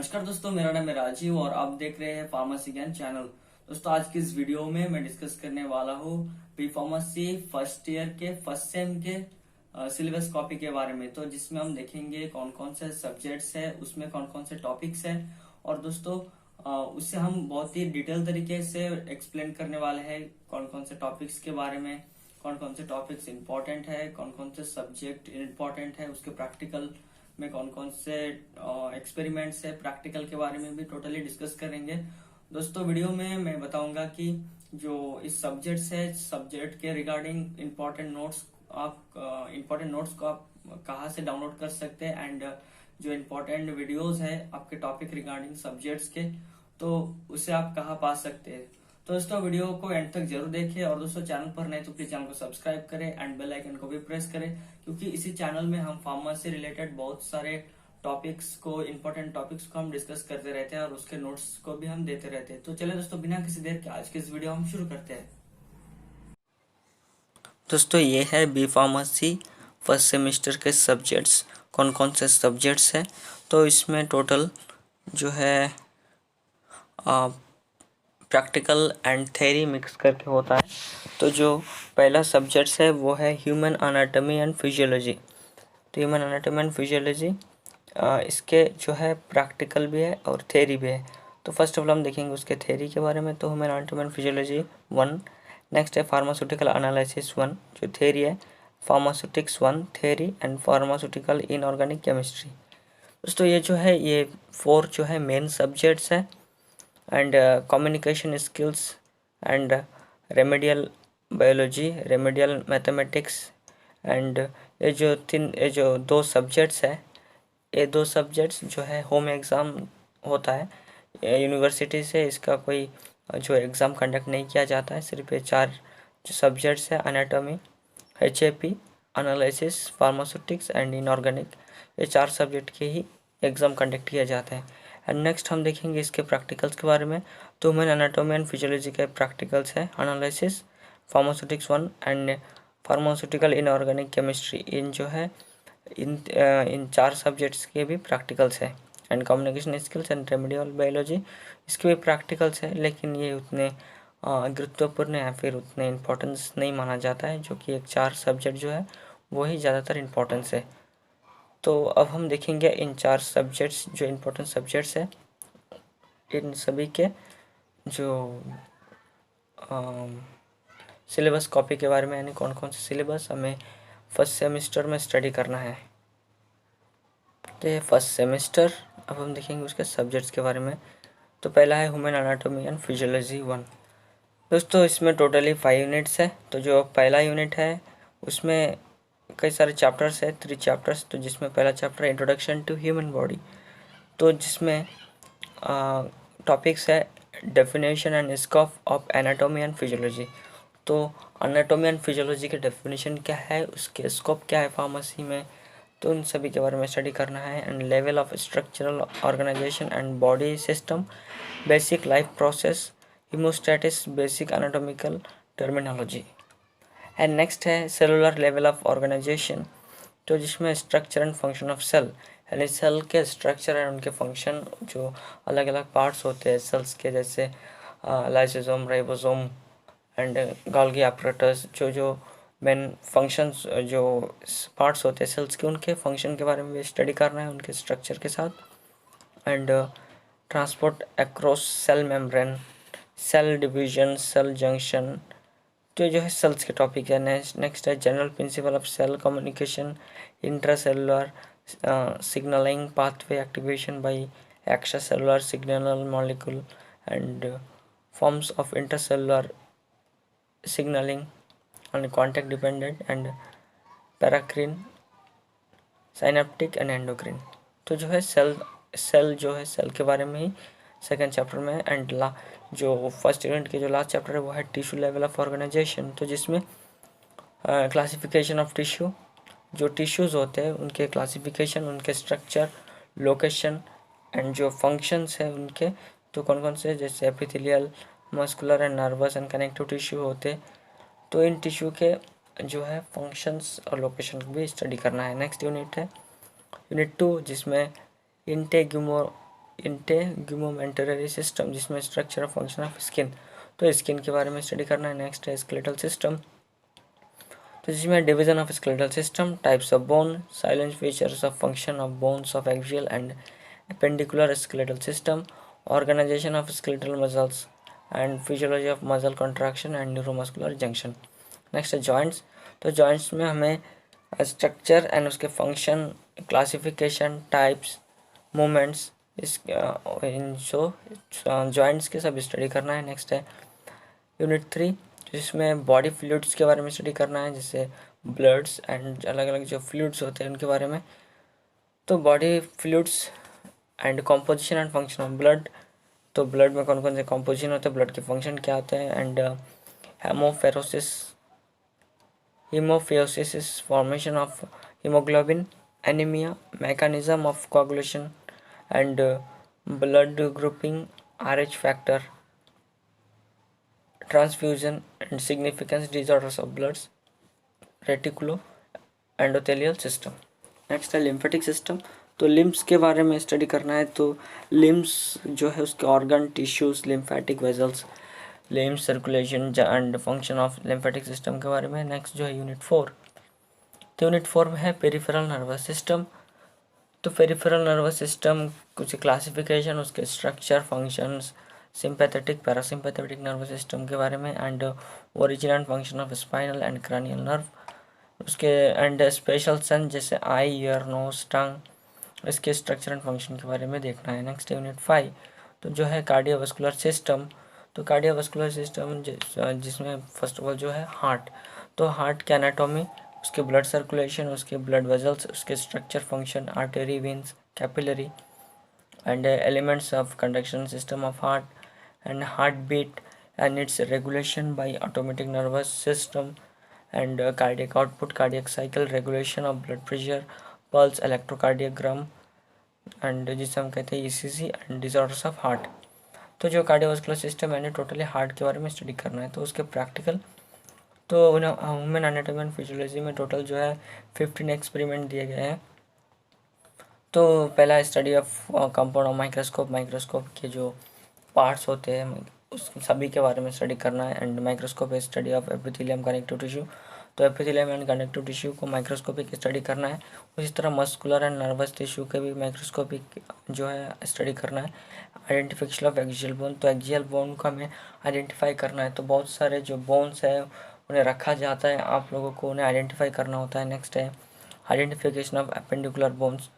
नमस्कार दोस्तों, मेरा नाम है राजीव और आप देख रहे हैं फार्मेसी ज्ञान चैनल। दोस्तों, आज की इस वीडियो में मैं डिस्कस करने वाला हूँ बी फार्मेसी फर्स्ट ईयर के फर्स्ट सेम के सिलेबस कॉपी के बारे में। तो जिसमें हम देखेंगे कौन कौन से सब्जेक्ट्स है, उसमें कौन कौन से टॉपिक्स है और दोस्तों उससे हम बहुत ही डिटेल तरीके से एक्सप्लेन करने वाले हैं कौन कौन से टॉपिक्स के बारे में, कौन कौन से टॉपिक्स इंपॉर्टेंट है, कौन कौन से सब्जेक्ट इंपॉर्टेंट है, उसके प्रैक्टिकल में कौन कौन से एक्सपेरिमेंट्स है, प्रैक्टिकल के बारे में भी टोटली डिस्कस करेंगे। दोस्तों, वीडियो में मैं बताऊंगा कि जो इस सब्जेक्ट्स है, सब्जेक्ट के रिगार्डिंग इम्पोर्टेंट नोट्स को आप कहाँ से डाउनलोड कर सकते हैं एंड जो इम्पोर्टेंट वीडियोस है आपके टॉपिक रिगार्डिंग सब्जेक्ट्स के, तो उसे आप कहाँ पा सकते हैं। तो दोस्तों, वीडियो को एंड तक जरूर देखें और दोस्तों चैनल पर नए तो प्लीज चैनल को सब्सक्राइब करें एंड बेल आइकन को भी प्रेस करें, क्योंकि इसी चैनल में हम फार्मेसी से रिलेटेड बहुत सारे टॉपिक्स को, इम्पोर्टेंट टॉपिक्स को हम डिस्कस करते रहते हैं और उसके नोट्स को भी हम देते रहते हैं। तो चलिए दोस्तों, बिना किसी देर के आज के इस वीडियो हम शुरू करते हैं। दोस्तों, ये है बी फार्मेसी फर्स्ट सेमेस्टर के सब्जेक्ट्स, कौन कौन से सब्जेक्ट्स हैं। तो इसमें टोटल जो है प्रैक्टिकल एंड थ्योरी मिक्स करके होता है। तो जो पहला सब्जेक्ट्स है वो है ह्यूमन एनाटॉमी एंड फिजियोलॉजी। तो ह्यूमन एनाटॉमी एंड फिजियोलॉजी इसके जो है प्रैक्टिकल भी है और थ्योरी भी है। तो फर्स्ट ऑफ ऑल हम देखेंगे उसके थ्योरी के बारे में। तो human anatomy and physiology 1। Next है फार्मास्यूटिकल एनालिसिस 1 जो थ्योरी है, pharmaceutics 1 theory and pharmaceutical inorganic chemistry. दोस्तों, ये जो है ये 4 जो है मेन सब्जेक्ट्स है and communication skills and remedial biology, remedial mathematics and ये जो 2 सब्जेक्ट्स है, ये 2 सब्जेक्ट्स जो है होम एग्ज़ाम होता है यूनिवर्सिटी से। इसका कोई जो एग्ज़ाम कंडक्ट नहीं किया जाता है। सिर्फ ये 4 जो सब्जेक्ट्स है, anatomy, HAP, analysis, pharmaceutics and inorganic, ये 4 सब्जेक्ट के ही एग्ज़ाम कंडक्ट किया जाता है। एंड नेक्स्ट हम देखेंगे इसके प्रैक्टिकल्स के बारे में। तो ह्यूमन एनाटॉमी एंड फिजियोलॉजी के प्रैक्टिकल्स है analysis, pharmaceutics 1 and pharmaceutical inorganic chemistry. इन जो है इन 4 सब्जेक्ट्स के भी प्रैक्टिकल्स है and communication skills and remedial biology, इसके भी प्रैक्टिकल्स है, लेकिन ये उतने गुरुत्वपूर्ण या फिर उतने इम्पोर्टेंस नहीं माना जाता है, जो कि एक 4 सब्जेक्ट जो है वही ज़्यादातर इम्पोर्टेंस है। तो अब हम देखेंगे इन 4 सब्जेक्ट्स जो इम्पोर्टेंट सब्जेक्ट्स है, इन सभी के जो सिलेबस कॉपी के बारे में, यानी कौन कौन से सिलेबस हमें फर्स्ट सेमेस्टर में स्टडी करना है। तो ये फर्स्ट सेमेस्टर, अब हम देखेंगे उसके सब्जेक्ट्स के बारे में। तो पहला है ह्यूमन एनाटॉमी एंड फिजियोलॉजी 1। दोस्तों, इसमें टोटली 5 यूनिट्स है। तो जो पहला यूनिट है उसमें कई सारे चैप्टर्स है, 3 चैप्टर्स। तो जिसमें पहला चैप्टर है इंट्रोडक्शन टू ह्यूमन बॉडी, तो जिसमें टॉपिक्स है definition and scope of anatomy and physiology. तो एनाटॉमी एंड फिजियोलॉजी के डेफिनेशन क्या है, उसके स्कोप क्या है फार्मेसी में, तो उन सभी के बारे में स्टडी करना है। And level of structural organisation and body system, basic life process, homeostasis, basic anatomical terminology. And next है सेलुलर लेवल ऑफ ऑर्गेनाइजेशन, तो जिसमें structure and function of cell, यानी सेल के स्ट्रक्चर एंड उनके फंक्शन, जो अलग अलग पार्ट्स होते हैं सेल्स के, जैसे lysosome, ribosome and Golgi apparatus, जो मेन फंक्शंस, जो पार्ट्स होते हैं सेल्स के, उनके फंक्शन के बारे में भी स्टडी करना है उनके स्ट्रक्चर के साथ। And transport across cell membrane, cell division, cell junction, तो जो है सेल्स के टॉपिक है। नेक्स्ट है general principle of cell communication, intracellular signalling pathway activation by extra cellular signal molecule and forms of intercellular signaling and contact dependent and paracrine, synaptic and endocrine। तो जो है cell जो है cell के बारे में ही सेकेंड चैप्टर में है। एंड जो फर्स्ट यूनिट के जो लास्ट चैप्टर है वो है टिश्यू लेवल ऑफ ऑर्गेनाइजेशन, तो जिसमें क्लासिफिकेशन ऑफ टिश्यू, जो टिश्यूज़ होते हैं उनके क्लासिफिकेशन, उनके स्ट्रक्चर, लोकेशन एंड जो फंक्शंस है उनके, तो कौन कौन से, जैसे epithelial, muscular and nervous and connective tissue होते, तो इन टिश्यू के जो है फंक्शंस और लोकेशन को भी स्टडी करना है। नेक्स्ट यूनिट है यूनिट 2, जिसमें इंटेगुमेंटरी सिस्टम, जिसमें स्ट्रक्चर और फंक्शन ऑफ स्किन, तो स्किन के बारे में स्टडी करना है। नेक्स्ट है स्केलेटल सिस्टम, तो जिसमें division of skeletal system, types of bone, silent features of function of bones of axial and appendicular skeletal system, organisation of skeletal muscles and physiology of muscle contraction and neuromuscular junction. Next है joints, तो joints में हमें structure and उसके function, classification, types, movements, इस इन जो joints के सब स्टडी करना है। नेक्स्ट है यूनिट 3, जिसमें बॉडी फ्लूइड्स के बारे में स्टडी करना है, जैसे ब्लड्स एंड अलग अलग जो फ्लूइड्स होते हैं उनके बारे में। तो body fluids and composition and function of blood, तो ब्लड में कौन कौन से कॉम्पोजिशन होते हैं, ब्लड के फंक्शन क्या होते हैं, and hemophiosis is formation of hemoglobin, anemia, mechanism of coagulation, and blood grouping, Rh factor, transfusion and significance, disorders of blood, reticulo endothelial system. Next है लिम्फेटिक सिस्टम, तो लिम्स के बारे में स्टडी करना है। तो लिम्स जो है उसके organ, tissues, lymphatic vessels, limbs circulation and function of lymphatic system के बारे में। नेक्स्ट जो है यूनिट 4, तो यूनिट 4 में है पेरिफेरल नर्वस सिस्टम, तो पेरिफेरल नर्वस सिस्टम कुछ क्लासिफिकेशन, उसके structure, functions, sympathetic, parasympathetic nervous system के बारे में, and origin and function of spinal and cranial nerve, उसके एंड स्पेशल सेंस जैसे आई, ईयर, नोज, टंग, इसके स्ट्रक्चर एंड फंक्शन के बारे में देखना है। नेक्स्ट यूनिट 5, तो जो है कार्डियोवास्कुलर सिस्टम, तो कार्डियोवास्कुलर सिस्टम जिसमें फर्स्ट ऑफ ऑल जो है हार्ट, तो हार्ट के एनाटॉमी, उसके ब्लड सर्कुलेशन, उसके ब्लड वेजल्स, उसके structure, function, artery, veins, capillary, and elements of conduction system of heart, and heart beat and its regulation by automatic nervous system, and cardiac output, cardiac cycle, regulation of blood pressure, pulse, electrocardiogram, and जिसे हम कहते हैं ECG, and disorders of heart. तो जो cardiovascular system है totally heart के बारे में स्टडी करना है। तो उसके प्रैक्टिकल, तो ह्यूमन एनाटॉमी एंड फिजियोलॉजी में टोटल जो है 15 एक्सपेरिमेंट दिए गए हैं। तो पहला study of compound of microscope, microscope के जो पार्ट्स होते हैं उस सभी के बारे में स्टडी करना है। And microscope study of epithelium, connective tissue, तो एपिथेलियम एंड कनेक्टिव टिश्यू को माइक्रोस्कोपिक स्टडी करना है। उसी तरह मस्कुलर एंड नर्वस टिश्यू के भी माइक्रोस्कोपिक जो है स्टडी करना है। आइडेंटिफिकेशन ऑफ एक्सियल बोन, तो एक्सियल बोन को हमें आइडेंटिफाई करना है। तो बहुत सारे जो बोन्स है उन्हें रखा जाता है, आप लोगों को उन्हें आइडेंटिफाई करना होता है। नेक्स्ट है identification of appendicular bones.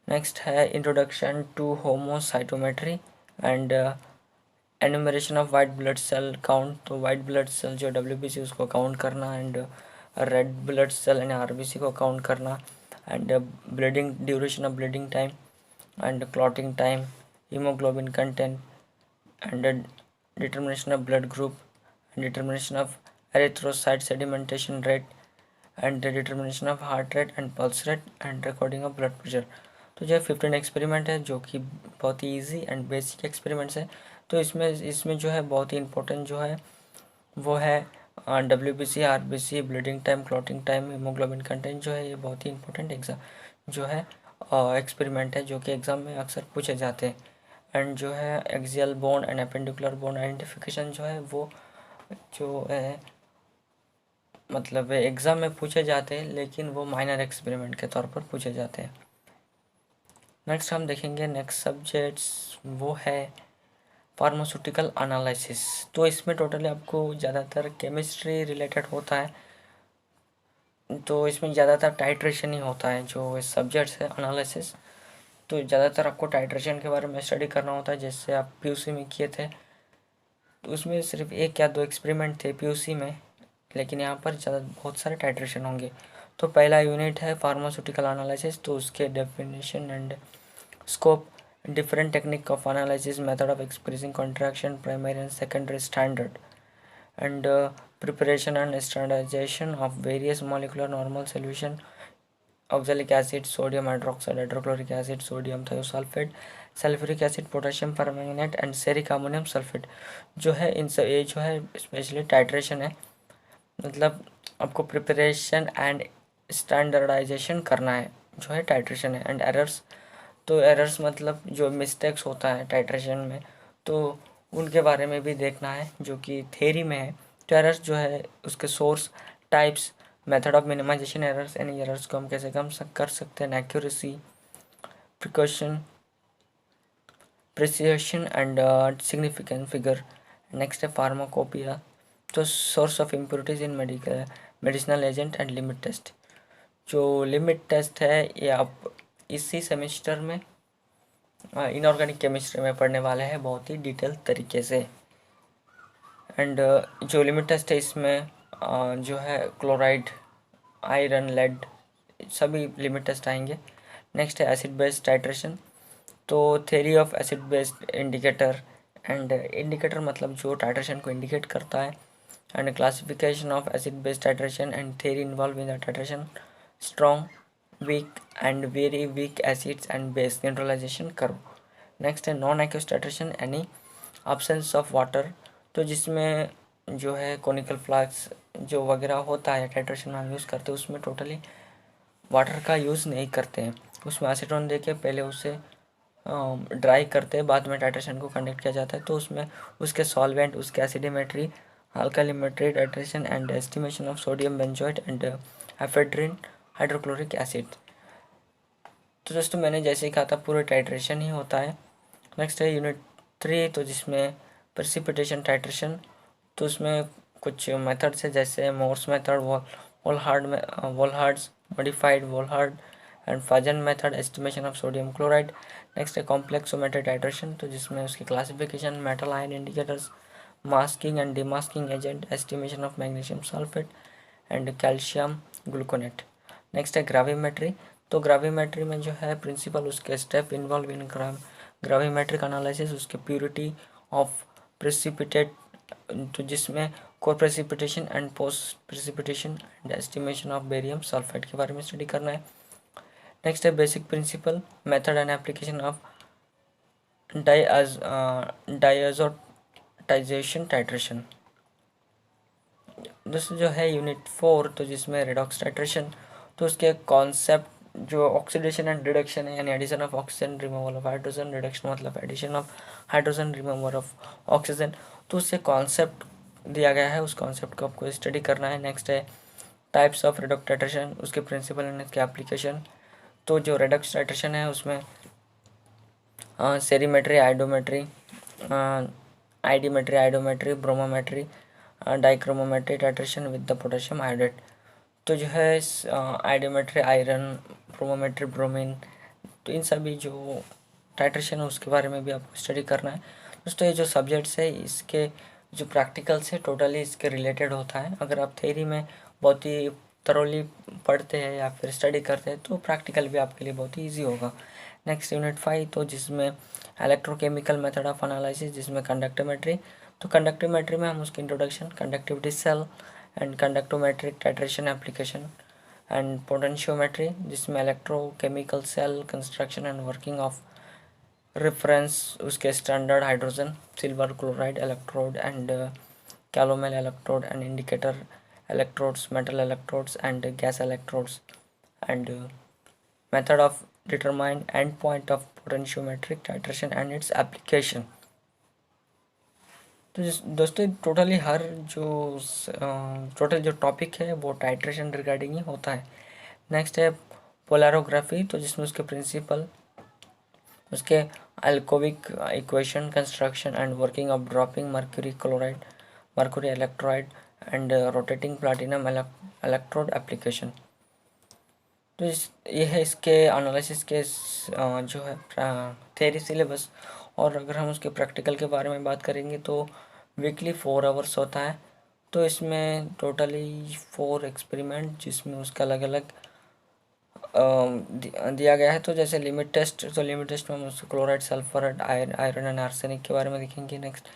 Next है introduction to haemocytometry and enumeration of white blood cell count, तो वाइट ब्लड सेल जो WBC उसको काउंट करना, एंड रेड ब्लड सेल यानी RBC को काउंट करना, and bleeding, duration of bleeding time, and clotting time, haemoglobin content, and determination of blood group, determination of erythrocyte sedimentation rate, and determination of heart rate and pulse rate, and recording of blood pressure. तो जो 15 experiment है जो कि बहुत ही easy and basic experiments है। तो इसमें जो है बहुत ही इंपॉर्टेंट जो है वो है WBC, RBC, bleeding time, clotting time, haemoglobin content, जो है ये बहुत ही इंपॉर्टेंट एग्जाम जो है एक्सपेरिमेंट है जो कि एग्ज़ाम में अक्सर पूछे जाते हैं। एंड जो है axial bone and appendicular bone identification जो है वो जो है मतलब एग्ज़ाम में पूछे जाते हैं, लेकिन वो माइनर एक्सपेरिमेंट के तौर पर पूछे जाते हैं। नेक्स्ट हम देखेंगे नेक्स्ट सब्जेक्ट्स वो है फार्मास्यूटिकल एनालिसिस। तो इसमें टोटली आपको ज़्यादातर केमिस्ट्री रिलेटेड होता है, तो इसमें ज़्यादातर टाइट्रेशन ही होता है। जो सब्जेक्ट्स है एनालिसिस, तो ज़्यादातर आपको टाइट्रेशन के बारे में स्टडी करना होता है, जैसे आप PUC में किए थे, तो उसमें सिर्फ 1 या 2 एक्सपेरिमेंट थे PUC में, लेकिन यहाँ पर बहुत सारे टाइट्रेशन होंगे। तो पहला यूनिट है फार्मास्यूटिकल एनालिसिस, तो उसके definition and scope, different technique of analysis, method of expressing contraction, primary and secondary standard, and preparation and standardization of various molecular normal solution, oxalic acid, sodium hydroxide, hydrochloric acid, sodium thiosulfate, sulphuric acid, potassium permanganate and ceric ammonium sulphate. जो है इन सब ये जो है specially titration है, मतलब आपको preparation and standardisation करना है, जो है टाइट्रेशन है। एंड एरर्स, तो एरर्स मतलब जो मिस्टेक्स होता है टाइट्रेशन में, तो उनके बारे में भी देखना है जो कि थ्योरी में है। तो एरर्स जो है उसके source, types, method of minimization errors, यानी एरर्स को हम कैसे कम कर सकते हैं, accuracy, precaution, precision and significant figure. Next है फार्माकोपिया, तो source of impurities in medicinal agent and limit test. जो लिमिट टेस्ट है ये आप इसी सेमेस्टर में इनऑर्गेनिक केमिस्ट्री में पढ़ने वाले हैं बहुत ही डिटेल तरीके से। एंड जो लिमिट टेस्ट है इसमें जो है क्लोराइड, आयरन, लेड, सभी लिमिट टेस्ट आएंगे। नेक्स्ट है एसिड बेस्ड टाइट्रेशन, तो theory of acid based indicator and indicator मतलब जो टाइट्रेशन को इंडिकेट करता है, and classification of acid based titration and theory involve in the titration, strong, weak and very weak acids and base neutralization curve. Next है non aqueous titration यानी absence of water, तो जिसमें जो है conical flask जो वगैरह होता है टाइट्रेशन में हम यूज़ करते हैं उसमें टोटली वाटर का यूज़ नहीं करते हैं, उसमें एसीटोन दे के पहले उसे ड्राई करते हैं, बाद में टाइट्रेशन को कंडक्ट किया जाता है। तो उसमें उसके सॉल्वेंट, उसके acidimetry, alkalimetry titration and estimation of sodium benzoate and ephedrine hydrochloric acid. तो दोस्तों मैंने जैसे ही कहा था पूरे टाइट्रेशन ही होता है। नेक्स्ट है यूनिट 3, तो जिसमें प्रेसिपिटेशन टाइट्रेशन, तो उसमें कुछ मेथड्स है जैसे Mohr's method, Volhard's, modified Volhard and Fajans method, estimation of sodium chloride. Next है कॉम्प्लेक्सोमेट्री टाइट्रेशन, तो जिसमें उसकी classification, metal ion indicators, masking and demasking agent, estimation of magnesium sulphate and calcium gluconate. Next है gravimetry, तो gravimetry में जो है principle उसके step involve in gravimetric analysis, उसके प्योरिटी ऑफ प्रेसिपिटेट, तो जिसमें coprecipitation and post precipitation and estimation of barium sulphate के बारे में स्टडी करना है। नेक्स्ट है basic principle, method and application of डायजोटाइजेशन titration. दोस्तों जो है यूनिट 4, तो जिसमें रेडॉक्स टाइट्रेशन, तो उसके कॉन्सेप्ट जो ऑक्सीडेशन एंड रिडक्शन है, यानी addition of oxygen, removal of hydrogen, reduction मतलब addition of hydrogen, removal of oxygen, तो उससे कॉन्सेप्ट दिया गया है, उस कॉन्सेप्ट को आपको स्टडी करना है। नेक्स्ट है टाइप्स ऑफ रेडॉक्स टाइट्रेशन, उसके प्रिंसिपल एंड इसके एप्लीकेशन। तो जो रेडॉक्स टाइट्रेशन है उसमें cerimetry, iodometry, iodimetry, iodometry, bromometry, dichrometry titration with the potassium iodate. तो जो है आइडोमेट्री आयरन, ब्रोमोमेट्री ब्रोमीन, तो इन सभी जो टाइट्रेशन है उसके बारे में भी आपको स्टडी करना है। दोस्तों ये जो सब्जेक्ट्स है इसके जो प्रैक्टिकल्स है टोटली इसके रिलेटेड होता है। अगर आप थ्योरी में बहुत ही थरोली पढ़ते हैं या फिर स्टडी करते हैं तो प्रैक्टिकल भी आपके लिए बहुत ही ईजी होगा। नेक्स्ट यूनिट 5, तो जिसमें इलेक्ट्रोकेमिकल मेथड ऑफ एनालिसिस, जिसमें कंडक्टोमेट्री, तो कंडक्टोमेट्री में हम उसकी introduction, conductivity cell and conductometric titration application and potentiometry, जिसमें electrochemical cell construction and working of reference, उसके standard hydrogen, silver chloride electrode and calomel electrode and indicator electrodes, metal electrodes and gas electrodes, and method of determine endpoint of potentiometric titration and its application। तो दोस्तों totally हर जो total जो topic है वो titration regarding ही होता है। Next है polarography, तो जिसमें उसके प्रिंसिपल, उसके Ilkovic equation, construction and working of dropping mercury chloride, mercury electrode and rotating platinum electrode application. तो ये है इसके एनालिसिस के जो है थ्योरी सिलेबस। और अगर हम उसके प्रैक्टिकल के बारे में बात करेंगे तो वीकली 4 आवर्स होता है। तो इसमें टोटली 4 एक्सपेरिमेंट जिसमें उसका अलग अलग दिया गया है। तो जैसे लिमिट टेस्ट, तो लिमिट टेस्ट में हम उसको chloride, sulphur, iron and arsenic के बारे में देखेंगे। Next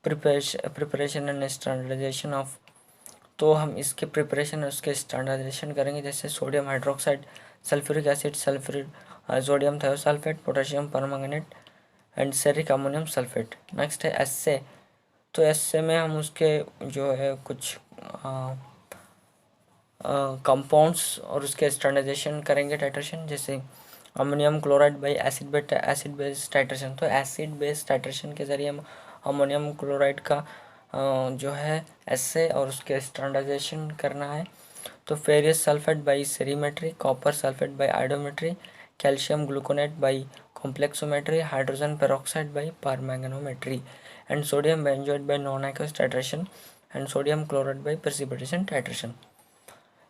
preparation and standardization of, तो हम इसके प्रिपरेशन और उसके स्टैंडर्डाइजेशन करेंगे, जैसे sodium hydroxide, sulphuric acid, sulphuric sodium thiosulphate, potassium permanganate and ceric ammonium sulphate. Next है एस्से, तो एस्से में हम उसके जो है कुछ कंपाउंड्स और उसके स्टैंडर्डाइजेशन करेंगे टाइट्रेशन, जैसे ammonium chloride by acid base titration. तो एसिड बेस टाइट्रेशन के ज़रिए हम अमोनियम क्लोराइड का जो है एसे और उसके स्टैंडर्डाइजेशन करना है। तो ferrous sulphate by cerimetry, copper sulphate by iodometry, calcium gluconate by complexometry, hydrogen peroxide by permanganometry and sodium benzoate by non aqueous titration and sodium chloride by precipitation titration.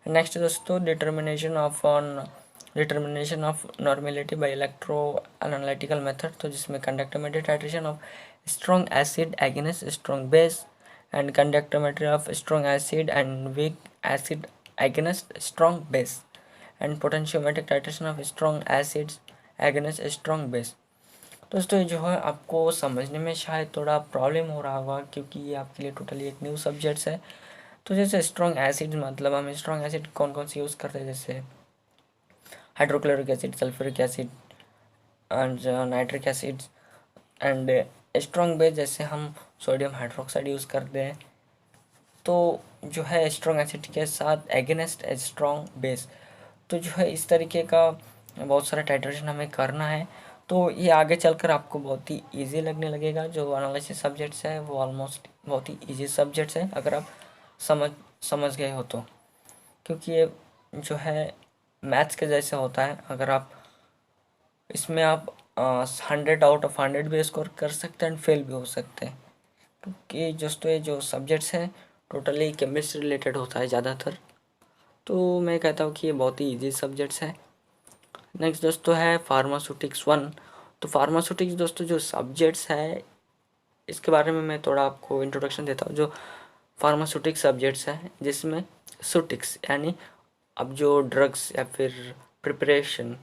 Next दोस्तों determination of normality by electro analytical method. तो जिसमें conductometry titration of strong acid against strong base and conductometry of strong acid and weak acid against strong base and potentiometric titration of strong acids against strong base. दोस्तों ये जो है आपको समझने में शायद थोड़ा प्रॉब्लम हो रहा होगा, क्योंकि ये आपके लिए टोटली एक न्यू सब्जेक्ट्स है। तो जैसे स्ट्रॉन्ग एसिड मतलब हम स्ट्रॉन्ग एसिड कौन कौन से यूज़ करते हैं, जैसे hydrochloric acid, sulphuric acid and nitric acid and strong base जैसे हम सोडियम हाइड्रोक्साइड यूज़ करते हैं। तो जो है स्ट्रॉन्ग एसिड के साथ एगेंस्ट स्ट्रॉन्ग बेस, तो जो है इस तरीके का बहुत सारा टाइट्रेशन हमें करना है। तो ये आगे चलकर आपको बहुत ही इजी लगने लगेगा। जो एनालिसिस सब्जेक्ट्स है वो ऑलमोस्ट बहुत ही इजी सब्जेक्ट्स है अगर आप समझ गए हो तो, क्योंकि ये जो है मैथ्स के जैसे होता है। अगर आप इसमें आप 100 आउट ऑफ 100 भी स्कोर कर सकते हैं एंड फेल भी हो सकते हैं, क्योंकि दोस्तों ये जो सब्जेक्ट्स हैं टोटली केमिस्ट्री रिलेटेड होता है ज़्यादातर। तो मैं कहता हूँ कि ये बहुत ही इजी सब्जेक्ट्स है। नेक्स्ट दोस्तों है फार्मास्यूटिक्स 1। तो फार्मास्यूटिक्स दोस्तों जो सब्जेक्ट्स है इसके बारे में मैं थोड़ा आपको इंट्रोडक्शन देता हूँ। जो फार्मास्यूटिक्स सब्जेक्ट्स है जिसमें सूटिक्स यानी अब जो ड्रग्स या फिर प्रिपरेशन,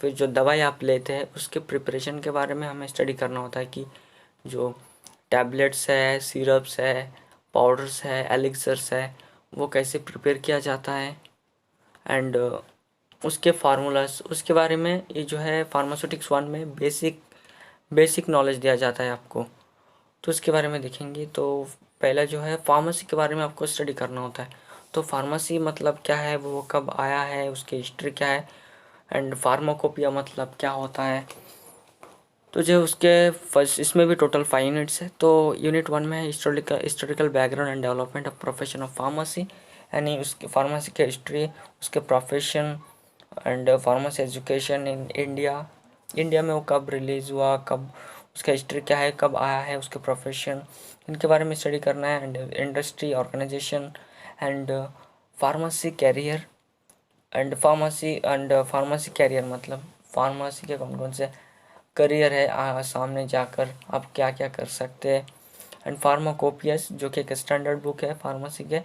फिर जो दवाई आप लेते हैं उसके प्रिपरेशन के बारे में हमें स्टडी करना होता है कि जो टैबलेट्स है, सिरप्स है, पाउडर्स है, एलिक्सर्स है, वो कैसे प्रिपेयर किया जाता है एंड उसके फार्मूलास, उसके बारे में ये जो है फार्मास्यूटिक्स 1 में बेसिक नॉलेज दिया जाता है आपको। तो इसके बारे में देखेंगे। तो पहला जो है फार्मेसी के बारे में आपको स्टडी करना होता है। तो फार्मेसी मतलब क्या है, वो कब आया है, उसकी हिस्ट्री क्या है एंड फार्माकोपिया मतलब क्या होता है। तो जो उसके फर्स्ट इसमें भी टोटल 5 यूनिट्स है। तो यूनिट 1 में historical background and development of profession of pharmacy, यानी उसके फार्मेसी की हिस्ट्री, उसके profession and pharmacy education in India में वो कब रिलीज़ हुआ, कब उसका हिस्ट्री क्या है, कब आया है, उसके प्रोफेशन, इनके बारे में स्टडी करना है and industry organization and pharmacy career pharmacy career मतलब फार्मेसी के कौन कौन से करियर है, सामने जाकर आप क्या क्या कर सकते हैं एंड फार्माकोपियस जो कि एक स्टैंडर्ड बुक है फार्मेसी के।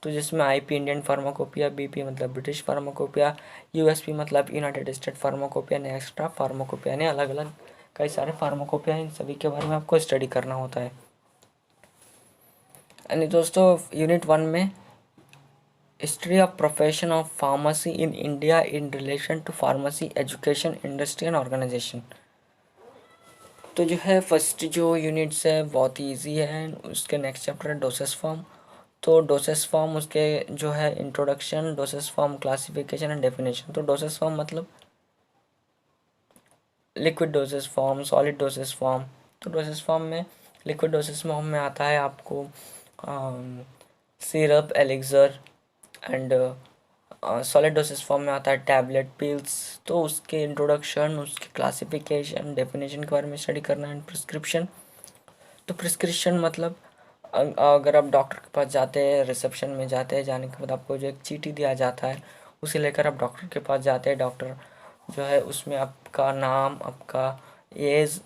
तो जिसमें आईपी इंडियन फार्माकोपिया, बीपी मतलब ब्रिटिश फार्माकोपिया, यूएसपी मतलब यूनाइटेड स्टेट फार्माकोपिया ने एक्स्ट्रा फार्माकोपिया ने अलग अलग कई सारे फार्माकोपिया, इन सभी के बारे में आपको स्टडी करना होता है। यानी दोस्तों यूनिट 1 में history of profession of pharmacy in India in relation to pharmacy education, industry and organization. तो जो है फर्स्ट जो यूनिट्स है बहुत ही ईजी है। उसके नेक्स्ट चैप्टर है डोसेस फॉर्म। तो डोसेस फॉर्म उसके जो है introduction, doses form, classification and definition. तो डोसेस फॉर्म मतलब liquid doses form, solid doses form. तो डोसेस फॉर्म में लिक्विड डोसेस फॉर्म में आता है आपको syrup, elixir and solid doses form में आता है टैबलेट, पिल्स। तो उसके इंट्रोडक्शन, उसके क्लासिफिकेशन, डेफिनेशन के बारे में स्टडी करना है। प्रिस्क्रिप्शन, तो प्रिस्क्रिप्शन मतलब अगर आप डॉक्टर के पास जाते हैं, रिसेप्शन में जाते हैं, जाने के बाद आपको जो एक चीटी दिया जाता है उसे लेकर आप डॉक्टर के पास जाते हैं। डॉक्टर जो है उसमें आपका नाम, आपका एज,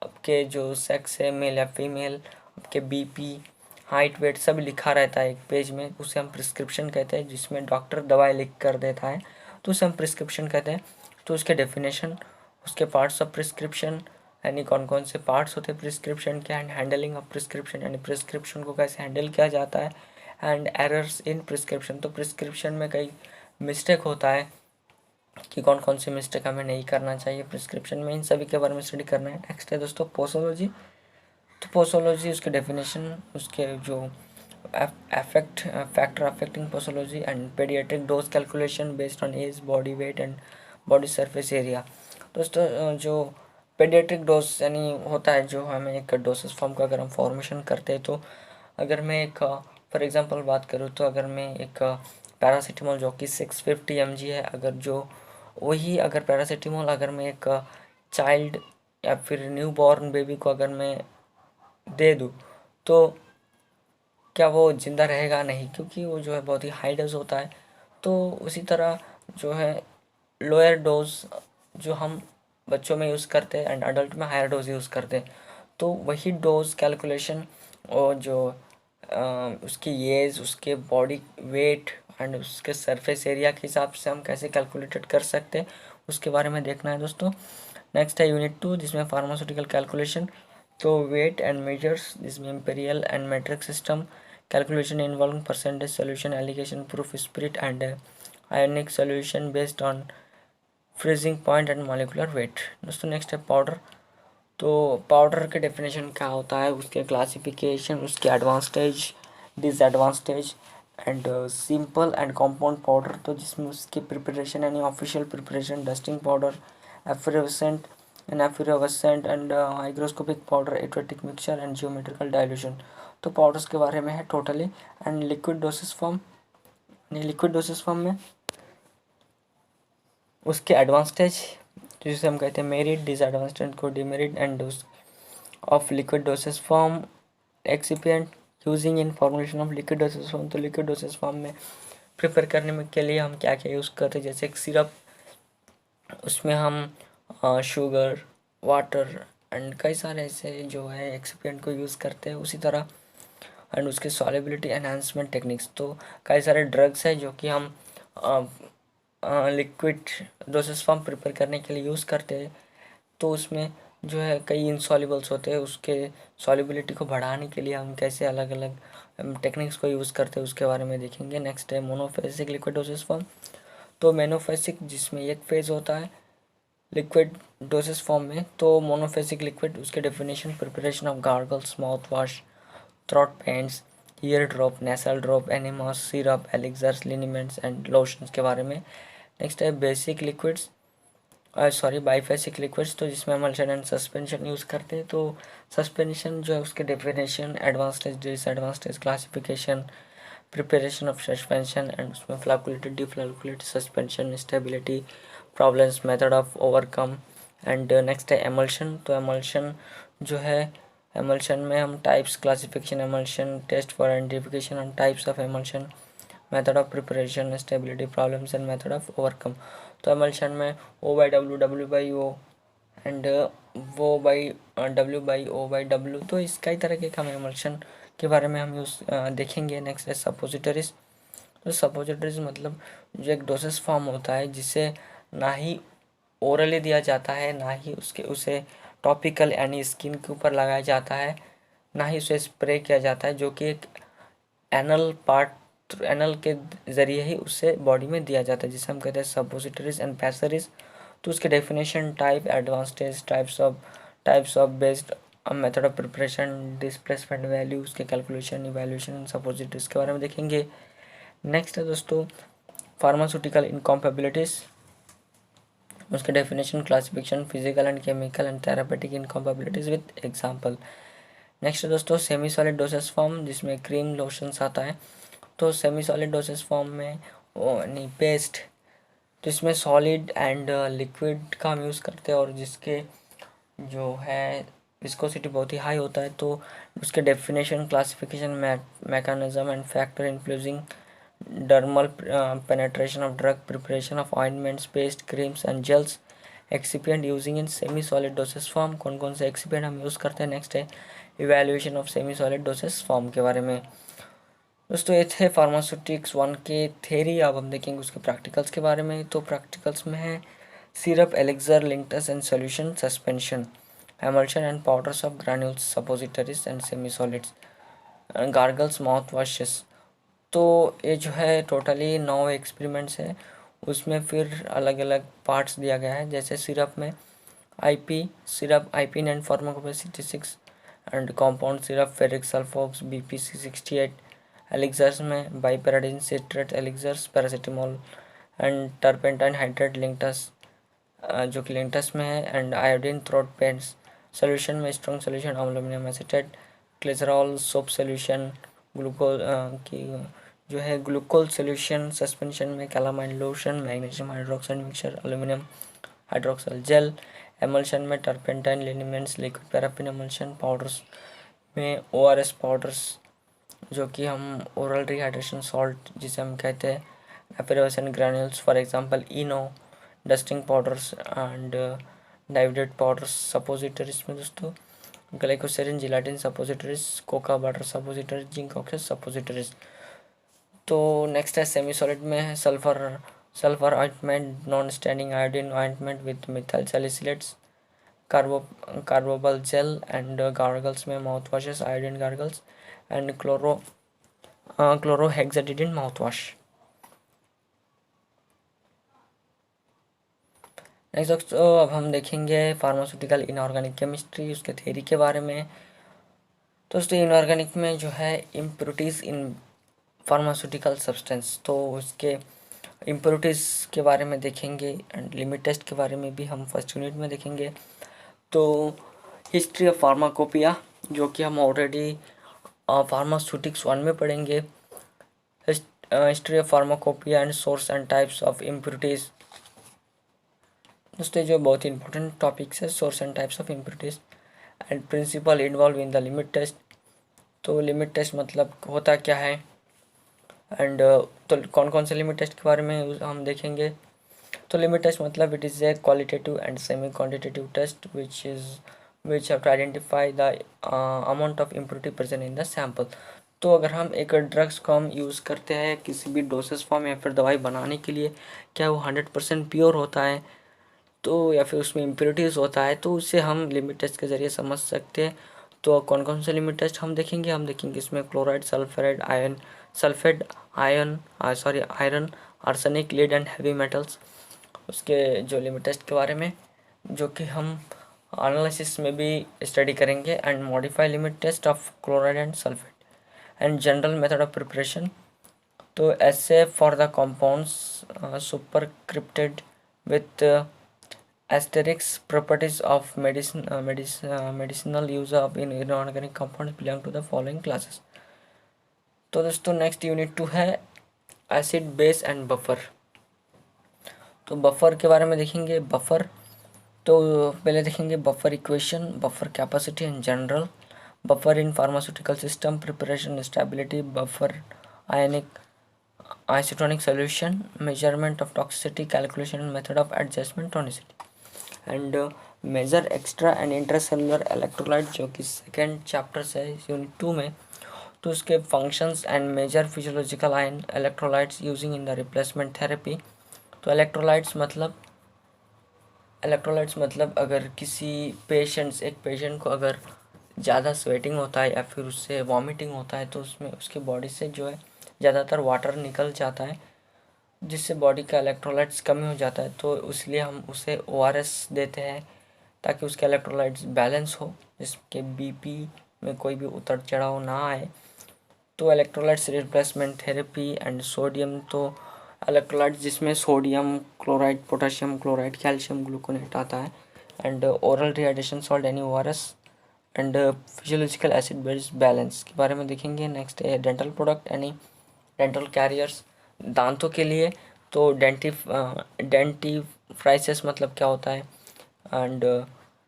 आपके जो सेक्स है मेल या फीमेल, आपके बीपी, हाइट, वेट सब लिखा रहता है एक पेज में, उसे हम प्रिस्क्रिप्शन कहते हैं। जिसमें डॉक्टर दवाई लिख कर देता है तो उसे हम प्रिस्क्रिप्शन कहते हैं। तो उसके डेफिनेशन, उसके पार्ट्स ऑफ प्रिस्क्रिप्शन यानी कौन कौन से पार्ट्स होते हैं प्रिस्क्रिप्शन के, एंड हैंडलिंग ऑफ प्रिस्क्रिप्शन यानी प्रिस्क्रिप्शन को कैसे हैंडल किया जाता है, एंड एरर्स इन प्रिस्क्रिप्शन। तो प्रिस्क्रिप्शन में कई मिस्टेक होता है कि कौन कौन सी मिस्टेक हमें नहीं करना चाहिए प्रिस्क्रिप्शन में, इन सभी के बारे में स्टडी करना है। नेक्स्ट है दोस्तों पोसोलॉजी। तो पोसोलॉजी उसके डेफिनेशन, उसके जो factor affecting posology and paediatric dose calculation based on age, body weight and body surface area. दोस्तों जो पेडियाट्रिक डोज यानी होता है, जो हमें एक डोसेस फॉर्म का अगर हम फॉर्मेशन करते हैं, तो अगर मैं एक फॉर एग्जांपल बात करूँ, तो अगर मैं एक पैरासीटामोल जो कि 650 mg है, अगर जो वही अगर पैरासीटामोल अगर मैं एक चाइल्ड या फिर न्यू बॉर्न बेबी को अगर मैं दे दूँ, तो क्या वो ज़िंदा रहेगा? नहीं, क्योंकि वो जो है बहुत ही हाई डोज होता है। तो उसी तरह जो है लोअर डोज जो हम बच्चों में यूज़ करते हैं एंड अडल्ट में हायर डोज यूज़ करते हैं, तो वही डोज कैलकुलेशन और जो उसकी एज, उसके बॉडी वेट एंड उसके सरफेस एरिया के हिसाब से हम कैसे कैलकुलेटेड कर सकते हैं, उसके बारे में देखना है दोस्तों। नेक्स्ट है यूनिट 2, जिसमें फार्मास्यूटिकल कैलकुलेशन। तो वेट एंड मेजर्स, जिसमें imperial and metric system calculation involving percentage solution, alligation proof, spirit and ionic solution based on freezing point and molecular weight। दोस्तों नेक्स्ट है पाउडर। तो पाउडर के definition क्या होता है, उसके क्लासिफिकेशन, उसके advantage, disadvantage and simple and compound powder. तो जिसमें उसकी प्रिपरेशन यानी official preparation, dusting powder, effervescent and hygroscopic powder, eutectic mixture and geometrical dilution. तो पाउडर्स के बारे में है totally. And liquid doses form, liquid doses form में उसके एडवांटेज, जिसे हम कहते हैं मेरिट, डिसएडवांटेज को demerit and of liquid doses form, excipient using in formulation of liquid doses form. तो लिक्विड डोसेस फॉर्म में प्रिपेयर करने में के लिए हम क्या क्या यूज़ करते हैं, जैसे एक सिरप, उसमें हम शुगर, वाटर एंड कई सारे ऐसे जो है एक्सिपिएंट को यूज़ करते हैं। उसी तरह एंड उसके सॉलिबिलिटी एनहांसमेंट टेक्निक्स, तो कई सारे ड्रग्स हैं जो कि हम लिक्विड डोसेस फॉर्म प्रिपेयर करने के लिए यूज़ करते हैं। तो उसमें जो है कई इनसॉल्युबल्स होते हैं, उसके सॉलिबिलिटी को बढ़ाने के लिए हम कैसे अलग अलग टेक्निक्स को यूज़ करते हैं, उसके बारे में देखेंगे। नेक्स्ट है मोनोफेसिक लिक्विड डोसेस फॉर्म। तो मोनोफेसिक जिसमें एक फेज होता है लिक्विड डोसेस फॉर्म में। तो मोनोफेसिक लिक्विड, उसके definition, preparation of gargles, mouth wash, throat paints, ear drop, nasal drop, enemas, syrup, elixirs, liniments and lotions के बारे में। नेक्स्ट है बेसिक लिक्विड्स, बाइफेसिक लिक्विड्स, तो जिसमें एमल्शन एंड सस्पेंशन यूज़ करते हैं। तो सस्पेंशन जो है उसके definition, advantage, disadvantage, classification, preparation of suspension and उसमें flocculated, deflocculated suspension, stability, problems, method of overcome and next है एमल्शन। तो एमल्शन जो है, एमल्शन में हम types, classification, emulsion, test for identification and types of emulsion, method of preparation, stability, problems and method of overcome. तो emulsion में O/W, W/O and W/O/W, तो इस कई तरह के हम एमल्शन के बारे में हम यूज़ देखेंगे। नेक्स्ट है सपोजिटरीज। तो सपोजिटरीज मतलब जो एक डोसेस फॉर्म होता है, जिसे ना ही ओरली दिया जाता है, ना ही उसे टॉपिकल यानी स्किन के ऊपर लगाया जाता है, ना ही उसे स्प्रे किया जाता है, जो कि एक एनल के ज़रिए ही उससे बॉडी में दिया जाता है, जिसे हम कहते हैं सपोजिटरीज एंड पैसरीज। तो उसके definition, type, advantage, types of based method of preparation, displacement value, उसके कैलकुलेशन, इवैल्यूएशन, सपोजिटरीज के बारे में देखेंगे। नेक्स्ट है दोस्तों फार्मास्यूटिकल इनकॉम्पेबिलिटीज़, उसके definition, classification, physical and chemical and therapeutic incompatibilities with example. Next है दोस्तों सेमी सॉलिड डोसेस फॉर्म, जिसमें क्रीम, लोशंस आता है। तो सेमी सॉलिड डोसेस फॉर्म में नहीं पेस्ट, तो इसमें सॉलिड एंड लिक्विड का हम यूज़ करते हैं, और जिसके जो है विस्कोसिटी बहुत ही हाई होता है। तो उसके definition, classification, mechanism and factor influencing dermal penetration of drug, preparation of ointments, paste, creams and gels, excipient using in semi solid doses form, कौन कौन से एक्सिपिएंट हम यूज़ करते हैं। नेक्स्ट है evaluation of semi solid doses form के बारे में। दोस्तों ये थे फार्मास्यूटिक्स 1 के थेरी। अब हम देखेंगे उसके प्रैक्टिकल्स के बारे में। तो प्रैक्टिकल्स में है syrup, elixir, linctus and solution, suspension, emulsion and powders of granules, suppositories and semi solids, gargles, mouth washes. तो ये जो है टोटली 9 एक्सपेरिमेंट्स है। उसमें फिर अलग अलग पार्ट्स दिया गया है, जैसे सिरप में सिरप आईपीन एंड फार्माकोपेसिटी एंड कॉम्पाउंड सिरप, फेरिक सल्फोक्स, BPC-68। एलिक्सर्स में बाइपेराडिन citrate elixirs, paracetamol and turpentine hydrate, linctus जो कि लिंटस में है, and iodine throat paints solution में strong solution aluminium acetate, glycerol soap solution, glucose की जो है ग्लूकोज सोल्यूशन सस्पेंशन में calamine lotion, magnesium hydroxide mixture, aluminium hydroxide gel, emulsion में turpentine liniments, liquid paraffin emulsion, powders में ORS powders जो कि हम ओरल रिहाइड्रेशन सॉल्ट जिसे हम कहते हैं, effervescent granules for example Eno, dusting powders and diluted powders, suppositories में दोस्तों glycerin gelatin suppositories, cocoa butter suppositories, zinc oxide suppositories. तो नेक्स्ट है सेमी सॉलिड में है sulphur ointment, non staining iodine ointment with methyl salicylates, carbopol gel and gargles में mouth washes, iodine gargles and chlorhexidine mouth wash. Next दोस्तों अब हम देखेंगे pharmaceutical inorganic chemistry, उसके थ्योरी के बारे में। दोस्तों इनऑर्गेनिक में जो है इम्प्योरिटीज़ इन फार्मास्यूटिकल सब्सटेंस, तो उसके इम्प्योरिटीज़ के बारे में देखेंगे एंड लिमिट टेस्ट के बारे में भी हम फर्स्ट यूनिट में देखेंगे। तो हिस्ट्री ऑफ फार्माकोपिया जो कि हम ऑलरेडी फार्मास्यूटिक्स 1 में पढ़ेंगे, history of pharmacopoeia and source and types of impurities. दोस्तों जो बहुत ही इंपॉर्टेंट टॉपिक्स है, source and types of impurities and principle involve in the limit test. तो लिमिट टेस्ट मतलब होता क्या है एंड तो कौन कौन से लिमिट टेस्ट के बारे में हम देखेंगे। तो लिमिट टेस्ट मतलब it is a qualitative and semi quantitative test which have to identify the amount of impurity present in the sample. तो अगर हम एक ड्रग्स को हम यूज़ करते हैं किसी भी डोसेस फॉर्म या फिर दवाई बनाने के लिए, क्या वो 100% प्योर होता है तो या फिर उसमें इम्प्योरिटीज़ होता है, तो उसे हम लिमिट टेस्ट के ज़रिए समझ सकते हैं। तो कौन कौन से लिमिट टेस्ट हम देखेंगे इसमें chloride, sulphate, iron, arsenic, lead and heavy metals. उसके जो लिमिट टेस्ट के बारे में जो कि हम एनालिसिस में भी स्टडी करेंगे, and modify limit test of chloride and sulphate and general method of preparation. तो ऐसे for the compounds superscripted with asterisk properties of medicinal use of inorganic compounds belong to the following classes। तो दोस्तों next unit 2 है acid base and buffer. तो buffer के बारे में देखेंगे। बफर तो पहले देखेंगे buffer equation, buffer capacity in general, buffer in pharmaceutical system, preparation stability, buffer ionic isotonic solution, measurement of toxicity, calculation and method of adjustment tonicity, and major extra and intracellular electrolyte जो कि second chapter से unit 2 में। तो उसके functions and major physiological ion electrolytes using in the replacement therapy. तो electrolytes मतलब अगर एक पेशेंट को अगर ज़्यादा स्वेटिंग होता है या फिर उससे वॉमिटिंग होता है तो उसमें उसके बॉडी से जो है ज़्यादातर वाटर निकल जाता है जिससे बॉडी का इलेक्ट्रोलाइट्स कमी हो जाता है, तो इसलिए हम उसे ORS देते हैं ताकि उसके इलेक्ट्रोलाइट्स बैलेंस हो, जिसके BP में कोई भी उतर चढ़ाव ना आए। तो electrolytes replacement therapy and sodium, तो इलेक्ट्रोलाइट्स जिसमें sodium chloride, potassium chloride, calcium gluconate आता है, एंड ओरल रिहाइड्रेशन सॉल्ट यानी ORS and physiological acid base balance के बारे में देखेंगे। नेक्स्ट है डेंटल प्रोडक्ट यानी डेंटल कैरियर्स, दांतों के लिए। तो डेंटिफ्राइसिस मतलब क्या होता है, and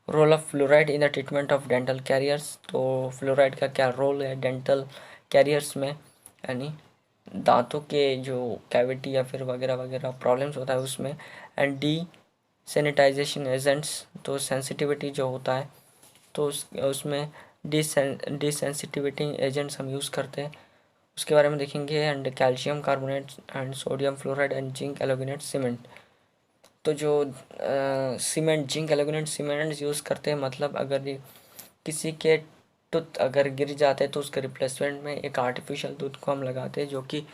role of fluoride in the treatment of dental caries. तो फ्लोराइड का क्या रोल है डेंटल कैरियर्स में, यानी दांतों के जो कैविटी या फिर वगैरह वगैरह प्रॉब्लम्स होता है उसमें। एंड सैनिटाइजेशन एजेंट्स, तो सेंसिटिविटी जो होता है तो उसमें डिसेंसिटिविटिंग एजेंट्स हम यूज़ करते हैं, उसके बारे में देखेंगे। And calcium carbonate and sodium fluoride and zinc एलोगेनेट सीमेंट। तो जो सीमेंट, जिंक एलोगेनेट सीमेंट यूज़ करते हैं, मतलब अगर किसी के टूथ अगर गिर जाते हैं तो उसके रिप्लेसमेंट में एक आर्टिफिशियल टूथ को हम लगाते हैं जो कि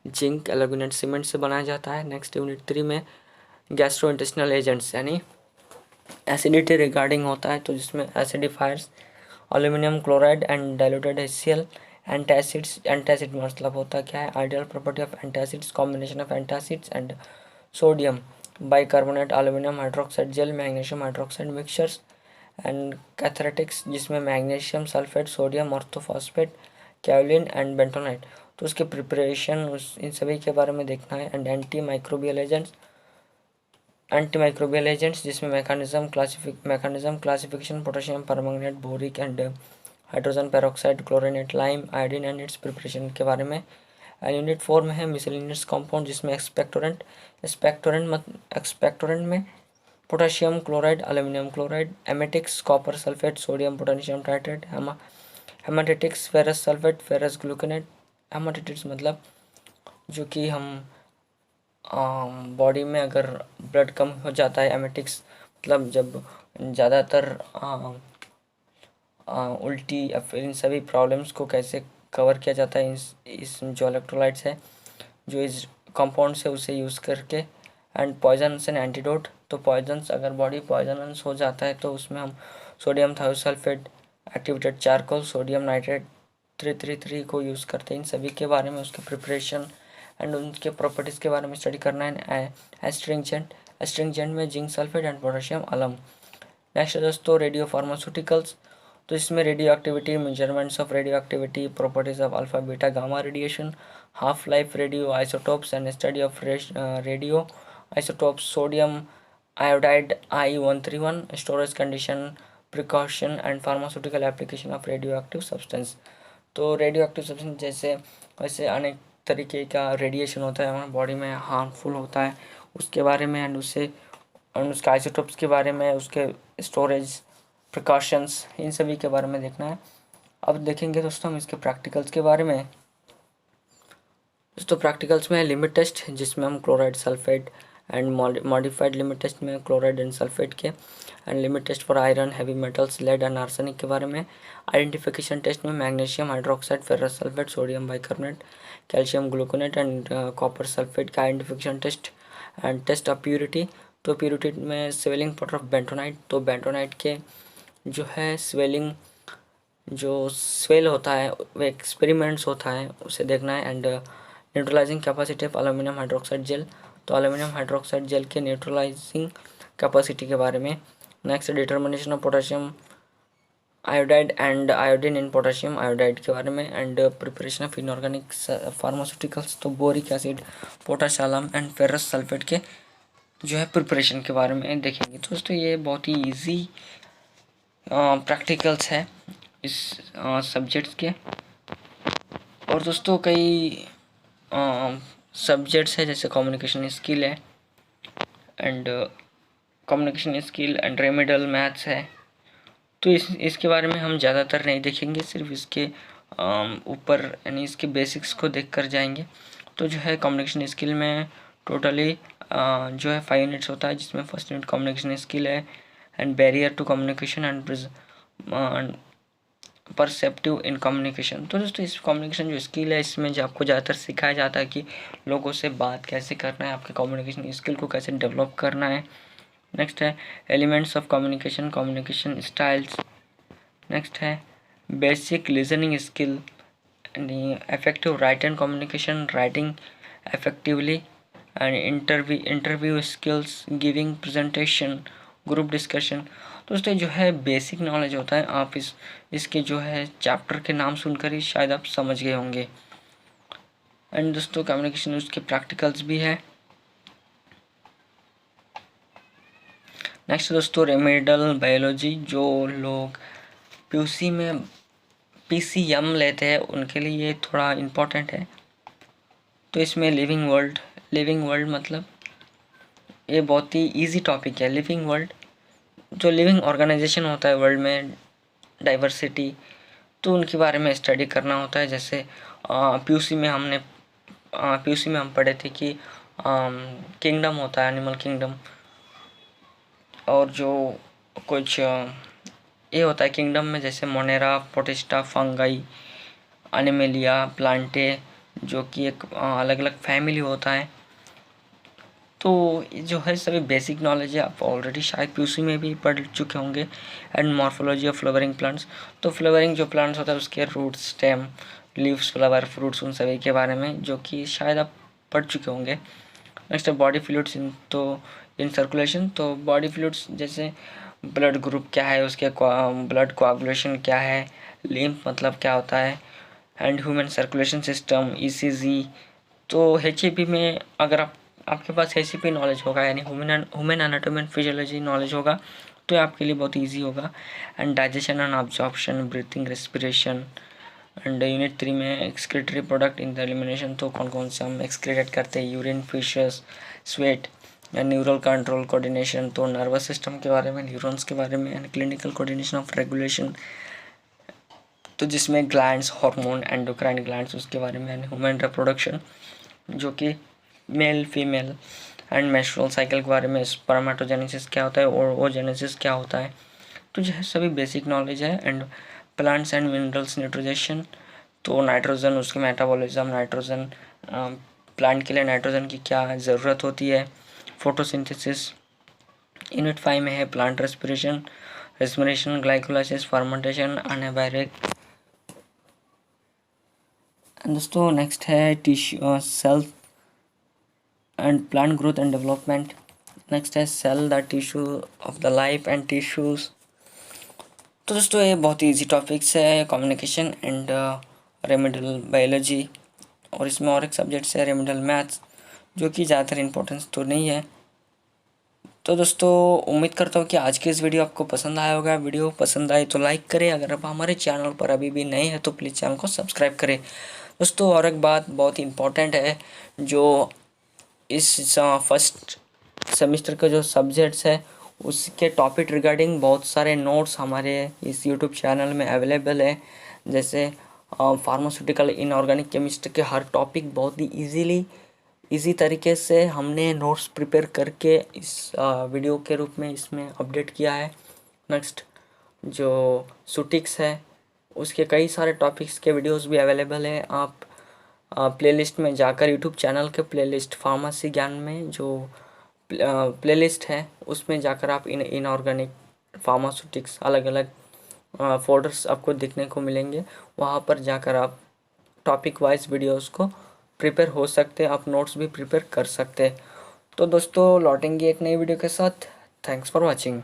जिंक एलोगेनेट सीमेंट से बनाया जाता है। नेक्स्ट यूनिट 3 में गैस्ट्रो इंटेस्टिनल एजेंट्स यानी एसिडिटी रिगार्डिंग होता है, तो जिसमें acidifiers, aluminium chloride and diluted HCl, antacids. Antacid मतलब होता क्या है, ideal property of antacids, combination of antacids and sodium bicarbonate, aluminium hydroxide gel, magnesium hydroxide mixtures and cathartics जिसमें magnesium sulphate, sodium orthophosphate, kaolin and bentonite. तो उसके preparation in सभी के बारे में देखना है। एंड एंटी माइक्रोबियल एजेंट्स जिसमें mechanism classification, potassium permanganate, boric and hydrogen peroxide, chlorinated, lime, iodine and its preparation के बारे में। एंड यूनिट 4 में है मिसलेनियस कंपाउंड जिसमें एक्सपेक्टोरेंट में potassium chloride, aluminium chloride, emetics copper sulphate, sodium potassium tartrate, haematinics ferrous sulphate, ferrous gluconate. Haematinics मतलब जो कि हम बॉडी में अगर ब्लड कम हो जाता है, एमेटिक्स मतलब जब ज़्यादातर उल्टी या फिर इन सभी प्रॉब्लम्स को कैसे कवर किया जाता है इस जो इलेक्ट्रोलाइट्स है जो इस कंपाउंड से उसे यूज़ करके। एंड पॉइजन्स एंड एंटीडोट, तो पॉइजन्स अगर बॉडी पॉइजनस हो जाता है तो उसमें हम sodium thiosulphate, activated charcoal, sodium nitrate 333 को यूज़ करते हैं। इन सभी के बारे में, उसके प्रिपरेशन एंड उनके प्रॉपर्टीज़ के बारे में स्टडी करना है। एस्ट्रिंजेंट में जिंक सल्फेट एंड पोटेशियम अलम। नेक्स्ट है दोस्तों रेडियो फार्मास्यूटिकल्स। तो इसमें radio activity, measurements of radio activity, properties of alpha beta gamma radiation, half life radio isotopes and study of radio isotopes, sodium iodide I-131, storage condition, precaution and pharmaceutical application of radio active substance. तो radio active substance जैसे वैसे अनेक तरीके का radiation होता है हमारे body में, हार्मफुल होता है, उसके बारे में एंड उसके आइसोटोप्स के बारे में, उसके स्टोरेज, प्रिकॉशंस, इन सभी के बारे में देखना है। अब देखेंगे दोस्तों हम इसके प्रैक्टिकल्स के बारे में। दोस्तों प्रैक्टिकल्स में है लिमिट टेस्ट जिसमें हम chloride sulphate and modified limit test में क्लोराइड एंड सल्फेट के, and limit test for iron, heavy metals, lead and arsenic के बारे में। आइडेंटिफिकेशन टेस्ट में magnesium hydroxide, ferrous sulphate, sodium bicarbonate, calcium gluconate and copper sulphate का identification test. And test of purity, तो purity में swelling powder of bentonite, तो bentonite के जो है जो स्वेल होता है वो एक्सपेरिमेंट्स होता है उसे देखना है। And neutralising capacity of aluminium hydroxide jail, तो एल्यूमिनियम हाइड्रोक्साइड जेल के न्यूट्रलाइजिंग कैपेसिटी के बारे में। Next determination of potassium iodide and iodine in potassium iodide के बारे में। And preparation of inorganic pharmaceuticals, तो बोरिक एसिड, पोटाश अलम एंड फेरस सल्फेट के जो है प्रिपरेशन के बारे में देखेंगे। तो दोस्तों ये बहुत ही ईजी प्रैक्टिकल्स है इस सब्जेक्ट्स के। और दोस्तों कई सब्जेक्ट्स है जैसे कम्युनिकेशन स्किल है and communication skill and remedial maths है। तो इसके बारे में हम ज़्यादातर नहीं देखेंगे, सिर्फ इसके ऊपर यानी इसके बेसिक्स को देख कर जाएंगे। तो जो है कम्युनिकेशन स्किल में टोटली जो है 5 यूनिट्स होता है जिसमें फर्स्ट यूनिट कम्युनिकेशन स्किल है and barrier to communication and perceptive in communication. तो दोस्तों इस कम्युनिकेशन जो स्किल है इसमें जो आपको ज़्यादातर सिखाया जाता है कि लोगों से बात कैसे करना है, आपके कम्युनिकेशन स्किल को कैसे डेवलप करना है। नेक्स्ट है elements of communication, communication styles. Next है basic listening skill, effective writing communication, writing effectively and interview skills, giving presentation, group discussion. दोस्तों जो है बेसिक नॉलेज होता है, आप इसके जो है चैप्टर के नाम सुनकर ही शायद आप समझ गए होंगे। एंड दोस्तों कम्युनिकेशन उसके प्रैक्टिकल्स भी है। नेक्स्ट दोस्तों रेमेडियल बायोलॉजी, जो लोग PCM लेते हैं उनके लिए ये थोड़ा इम्पोर्टेंट है। तो इसमें लिविंग वर्ल्ड मतलब ये बहुत ही इजी टॉपिक है। लिविंग वर्ल्ड जो लिविंग ऑर्गेनाइजेशन होता है वर्ल्ड में, डाइवर्सिटी, तो उनके बारे में स्टडी करना होता है। जैसे PUC में हम पढ़े थे कि किंगडम होता है, एनिमल किंगडम, और जो कुछ ये होता है किंगडम में जैसे Monera, protista, fungi, animalia, Plantae, जो कि एक अलग अलग फैमिली होता है। तो जो है सभी बेसिक नॉलेज है, आप ऑलरेडी शायद PUC में भी पढ़ चुके होंगे। And morphology of flowering plants, तो फ्लावरिंग जो प्लांट्स होता है उसके root, stem, leaves, flower, fruits, उन सभी के बारे में जो कि शायद आप पढ़ चुके होंगे। नेक्स्ट है बॉडी फ्लूइड्स, तो इन सर्कुलेशन। तो बॉडी फ्लूइड्स जैसे ब्लड ग्रुप क्या है, उसके ब्लड कोआगुलेशन क्या है, लिम्फ मतलब क्या होता है, and human circulation system ECG. तो एचईपी में अगर आपके पास एचईपी नॉलेज होगा, यानी human anatomy and physiology knowledge होगा, तो ये आपके लिए बहुत इजी होगा। And digestion and absorption, breathing, respiration. And unit 3 में excretory product in the elimination. तो कौन कौन से हम एक्सक्रीट करते हैं, urine, fishes, sweat, and neural control coordination. तो नर्वस सिस्टम के बारे में, न्यूरॉन्स के बारे में, and clinical coordination of regulation, तो जिसमें ग्लैंड्स, हार्मोन, एंडोक्राइन ग्लैंड्स, उसके बारे में, एंड ह्यूमन रिप्रोडक्शन जो कि male female, and menstrual cycle के बारे में, स्पर्मेटोजेनेसिस क्या होता है और ओजेनेसिस क्या होता है। तो यह सभी बेसिक नॉलेज है। And plants and minerals nutrition, तो नाइट्रोजन, उसकी मेटाबॉलिज्म, नाइट्रोजन प्लांट के लिए नाइट्रोजन की क्या ज़रूरत होती है, फोटोसिंथेसिस। यूनिट 5 में है plant respiration, glycolysis, fermentation, anaerobic. दोस्तों नेक्स्ट है tissue, cell and plant growth and development. Next है cell, the tissue of the life and tissues. तो दोस्तों ये बहुत ही ईजी टॉपिक्स है, कम्युनिकेशन एंड रेमेडियल बायोलॉजी, और इसमें और एक सब्जेक्ट्स है रेमेडियल मैथ्स, जो कि ज़्यादातर इम्पोर्टेंस तो नहीं है। तो दोस्तों उम्मीद करता हूँ कि आज की इस वीडियो आपको पसंद आया होगा। वीडियो पसंद आए तो लाइक करें, अगर आप हमारे चैनल पर अभी भी नए हैं तो प्लीज़ चैनल को सब्सक्राइब करें। दोस्तों और एक बात बहुत इम्पोर्टेंट है, जो इस फर्स्ट सेमेस्टर के जो सब्जेक्ट्स है उसके टॉपिक रिगार्डिंग बहुत सारे नोट्स हमारे इस यूट्यूब चैनल में अवेलेबल है। जैसे फार्मास्यूटिकल, इनऑर्गेनिक केमिस्ट्री के हर टॉपिक बहुत ही इजी तरीके से हमने नोट्स प्रिपेयर करके इस वीडियो के रूप में इसमें अपडेट किया है। नेक्स्ट जो सुटिक्स है उसके कई सारे टॉपिक्स के वीडियोस भी अवेलेबल है। आप प्लेलिस्ट में जाकर यूट्यूब चैनल के प्लेलिस्ट फार्मेसी ज्ञान में जो प्लेलिस्ट है उसमें जाकर आप इनऑर्गेनिक फार्मास्यूटिक्स अलग अलग फोल्डर्स आपको दिखने को मिलेंगे। वहाँ पर जाकर आप टॉपिक वाइज वीडियोस को प्रिपेयर हो सकते हैं, आप नोट्स भी प्रिपेयर कर सकते हैं। तो दोस्तों लौटेंगे एक नई वीडियो के साथ। Thanks for watching.